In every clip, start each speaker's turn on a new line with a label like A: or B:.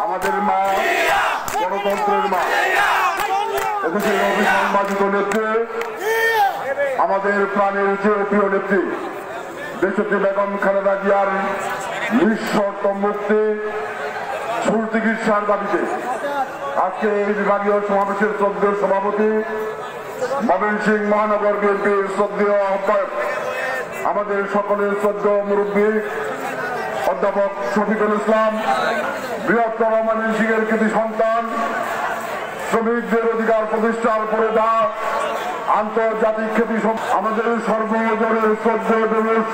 A: আমাদের মা, গণতন্ত্রের মা, এদেশের অভিসংবাদিত নেত্রী, আমাদের প্রাণের চেয়ে প্রিয় নেত্রী দেশনেত্রী বেগম খালেদা জিয়ার নিঃশর্ত মুক্তি, সুচিকিৎসার দাবিতে আজকে এই বিভাগীয় সমাবেশের শ্রদ্ধেয় সভাপতি, ময়মনসিংহ মহানগর বিএনপির শ্রদ্ধেয় আহ্বায়ক, আমাদের সকলের শ্রদ্ধেয় মুরব্বী অধ্যাপক শফিকুল ইসলাম, বৃহত্তর ময়মনসিংহের কৃতি সন্তান, শ্রমিকদের অধিকার প্রতিষ্ঠার পরিধা, আন্তর্জাতিক খ্যাতি, আমাদের সর্বজনের শ্রদ্ধেয় প্রমুখ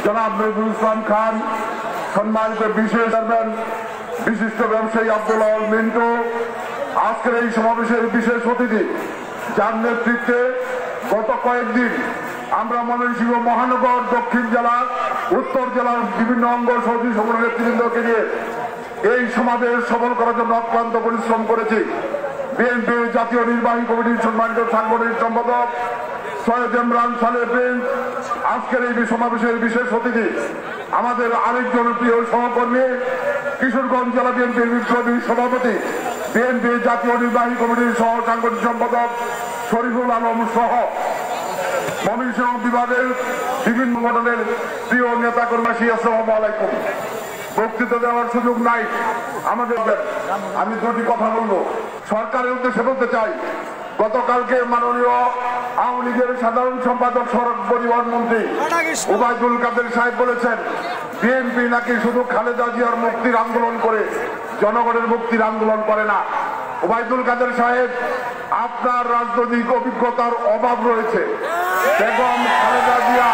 A: জনাব নজরুল ইসলাম খান, সম্মানিত বিশেষ চেয়ারম্যান বিশিষ্ট ব্যবসায়ী আব্দুল আওয়াল মিন্টু, আজকের এই সমাবেশের বিশেষ অতিথি যার নেতৃত্বে গত কয়েকদিন আমরা ময়মনসিংহ মহানগর, দক্ষিণ জেলা, উত্তর জেলার বিভিন্ন অঙ্গ সহযোগী সংগঠনের নেতৃবৃন্দকে নিয়ে এই সমাবেশ সফল করার জন্য অক্লান্ত পরিশ্রম করেছি। বিএনপির জাতীয় নির্বাহী কমিটির সম্মানিত সাংগঠনিক সম্পাদক সৈয়দ ইমরান সালেহ প্রিন্স, আজকের এই সমাবেশের বিশেষ অতিথি আমাদের আরেকজন প্রিয় সহকর্মী, কিশোরগঞ্জ জেলা বিএনপির বিপ্লবী সভাপতি, বিএনপির জাতীয় নির্বাহী কমিটির সহ সাংগঠনিক সম্পাদক শরীফুল আলম সহ ময়মনসিংহ বিভাগের বিভিন্ন মডেলের প্রিয় নেতাকর্মী, আসসালামু আলাইকুম। বক্তৃতা দেওয়ার সুযোগ নাই আমাদের, আমি দুটি কথা বলবো। সরকারের উদ্দেশ্যে বলতে চাই, গতকালকে মাননীয় আওয়ামী লীগের সাধারণ সম্পাদক সড়ক পরিবহন মন্ত্রী ওবায়দুল কাদের সাহেব বলেছেন বিএনপি নাকি শুধু খালেদা জিয়ার মুক্তির আন্দোলন করে, জনগণের মুক্তির আন্দোলন করে না। ওবায়দুল কাদের সাহেব, আপনার রাজনৈতিক অভিজ্ঞতার অভাব রয়েছে। বেগম খালেদা জিয়া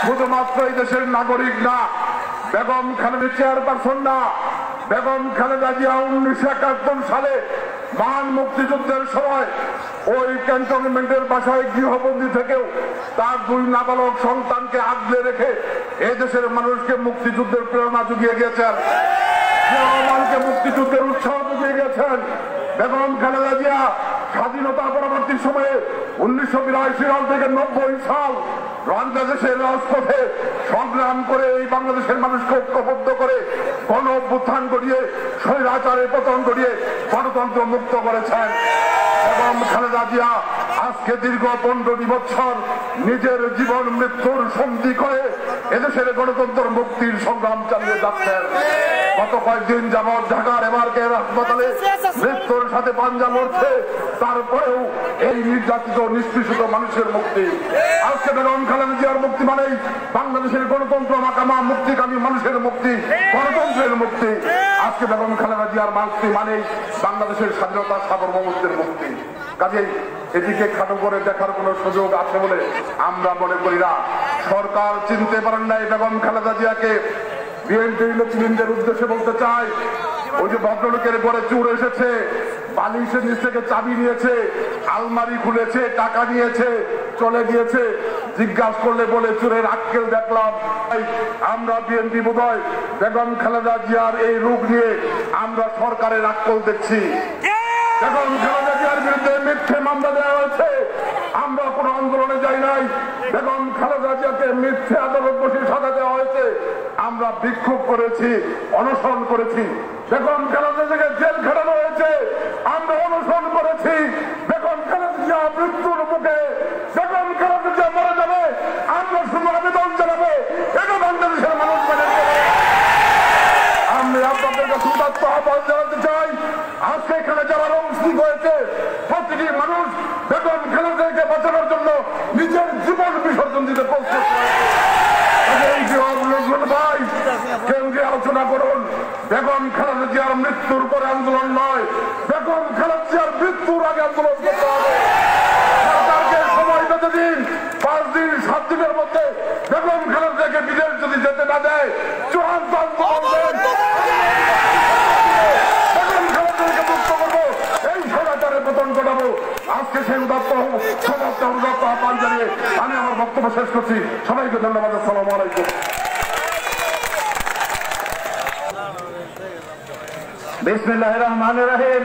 A: শুধুমাত্র এই দেশের নাগরিক না, বেগম খালেদা চেয়ারপারসন না, বেগম খালেদা জিয়া 1971 সালে মহান মুক্তিযুদ্ধের সময় ওই ক্যান্টনমেন্টের বাসায় গৃহবন্দী থেকেও তার 2 নাবালক সন্তানকে আগলে রেখে এই দেশের মানুষকে মুক্তিযুদ্ধের প্রেরণা জুগিয়ে গিয়েছেন, মানুষকে মুক্তিযুদ্ধের উৎসাহ জুগিয়ে গেছেন। বেগম খালেদা জিয়া স্বাধীনতা পরবর্তী সময়ে 1982 সাল থেকে 90 সাল বাংলাদেশের রাজপথে সংগ্রাম করে এই বাংলাদেশের মানুষকে ঐক্যবদ্ধ করে গণ অভ্যুত্থান করিয়ে স্বৈরাচারের পতন করিয়ে গণতন্ত্র মুক্ত করেছেন। এবং খালেদা জিয়া আজকে দীর্ঘ 15 বছর নিজের জীবন মৃত্যুর সন্ধি করে এদেশের গণতন্ত্র মুক্তির সংগ্রাম চালিয়ে যাচ্ছেন। গত কয়েকদিন যাবৎ ঢাকার এমআরকের হাসপাতালে মৃত্যুর সাথে পাঞ্জা লড়ছে, তারপরেও এই নির্যাতিত নিষ্পেষিত মানুষের মুক্তি। আজকে বেগম খালেদা জিয়ার মুক্তি মানেই বাংলাদেশের গণতন্ত্র মাকামা মুক্তিকামী মানুষের মুক্তি, গণতন্ত্রের মুক্তি। আজকে বেগম খালেদা জিয়ার মুক্তি মানেই বাংলাদেশের স্বাধীনতা, সার্বভৌমত্বের মুক্তি। কাজেই এদিকে খাটো করে দেখার কোন সুযোগ আছে বলে আমরা মনে করি না। সরকার চিনতে পারেন নাই বেগম খালেদা জিয়াকে। বিএনপির নেতৃবৃন্দের উদ্দেশ্যে বলতে চাই, ওই যে ভদ্রলোকের ঘরে চোর এসেছে, বালিশের নিচ থেকে চাবি নিয়েছে, আলমারি খুলেছে, টাকা নিয়েছে, চলে গিয়েছে, জিজ্ঞাসা করলে বলে চোরের আক্কেল দেখলাম। আমরা বিএনপি বোধহয় বেগম খালেদা জিয়ার এই রূপ নিয়ে আমরা সরকারের আক্কেল দেখছি। বেগম খালেদা জিয়ার বিরুদ্ধে মিথ্যে মামলা দেওয়া হয়েছে, আমরা কোন আন্দোলনে যাই নাই। বেগম খালেদা জিয়াকে মিথ্যে আদালত বসে সাজা দেওয়া হয়েছে, আমরা বিক্ষোভ করেছি, অনশন করেছি। বেগম খালেদা জিয়াকে জেল খাটানো হয়েছে, আমরা অনশন করেছি। বেগম খালেদা জিয়া মৃত্যুর মুখে, বেগম খালেদা জিয়া মারা যাবে, আমরা শুধু আবেদন জানাবো এটা বাংলাদেশের মানুষ মেনে নেবে। আমি আপনাদের কাছে উদাত্ত আহ্বান জানাতে চাই, আজকে এখানে যারা রংস্টিক হয়েছে প্রতিটি মানুষ বেগম খালেদাকে বাঁচানোর জন্য নিজের জীবন বিসর্জন দিতে প্রস্তুত। ভাই, কেন্দ্রে আলোচনা করুন। বেগম খালেদা জিয়ার মৃত্যুর পরে আন্দোলন নয়, বেগম খালেদা জিয়ার মৃত্যুর আগে আন্দোলন করতে হবে। সরকারকে সময় পেতে দিন, 5 দিন 7 দিনের মধ্যে বেগম খালেদাকে বিদেশ যদি যেতে না দেয়, চূড়ান্ত আন্দোলন বেগম খালেদাকে মুক্ত করবো, এই স্বৈরাচারের পতন ঘটাবো। আজকে সেই উদাত্ত আহ্বান জানিয়ে আমি আমার বক্তব্য শেষ করছি। সবাইকে ধন্যবাদ। আসসালামু আলাইকুম।
B: বিসমিল্লাহির রহমানির রহিম।